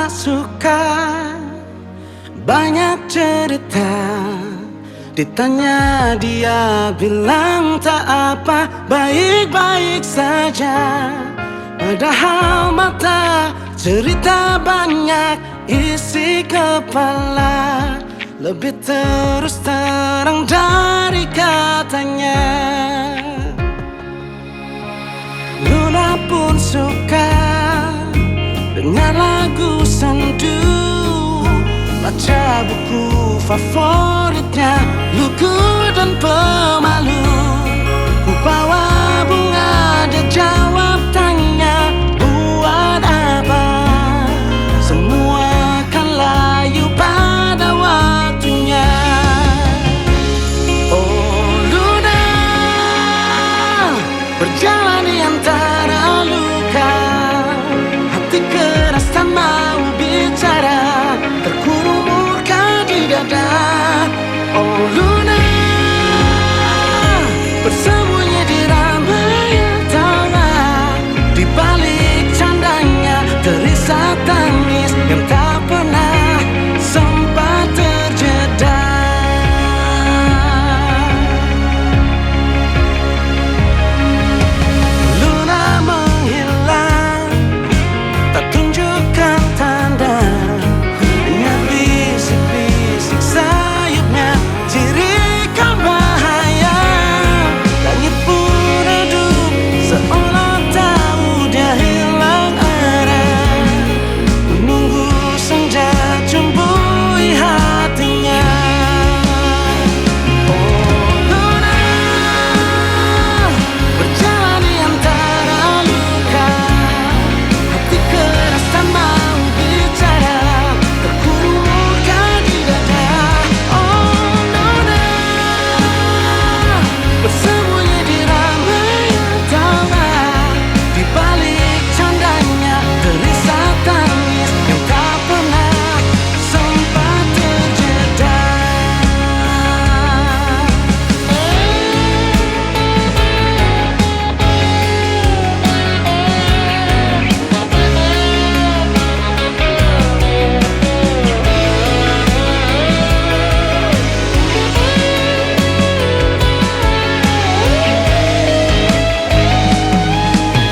suka banyak cerita. Ditanya dia bilang tak apa, baik-baik saja. Padahal mata cerita banyak isi kepala, lebih terus terang dari katanya. Luna pun suka dengar lagu sendu, baca buku favoritnya Lugu dan Pemalu. Ku bawa bunga, dia jawab tanya buat apa. Semua kan layu pada waktunya. Oh Luna, berjalan di antara luka, hati keras tak mau bicara, terkurung murka di dada. Oh Luna, bersembunyi di ramaian tawa, di balik candanya terisak tangis yang tak pernah sempat terjeda. Luna menghilang, tak tunjukkan tanda, hanya bisik-bisik sayupnya cirikan bahaya. Langit pun redup seolah tahu dia hilang arah, menunggu senja cumbui hatinya. Oh Luna, berjalan di antara luka, hati keras tak mau bicara, terkurung murka di dada. Oh Luna, bersembunyi di ramaian tawa, di balik candanya terisak tangis yang tak pernah sempat terjeda.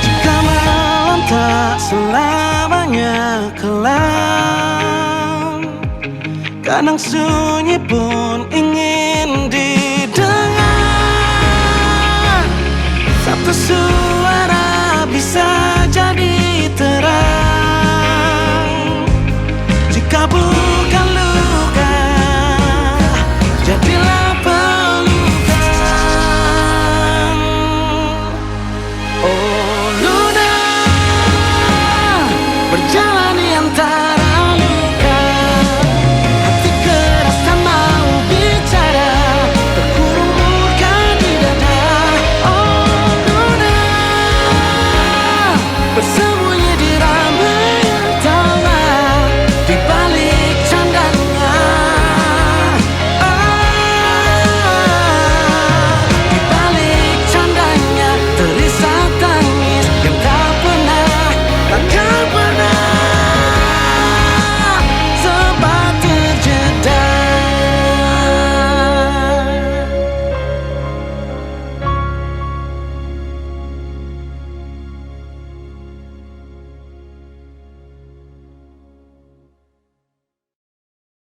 Jika malam tak selamanya kelam, kadang sunyi pun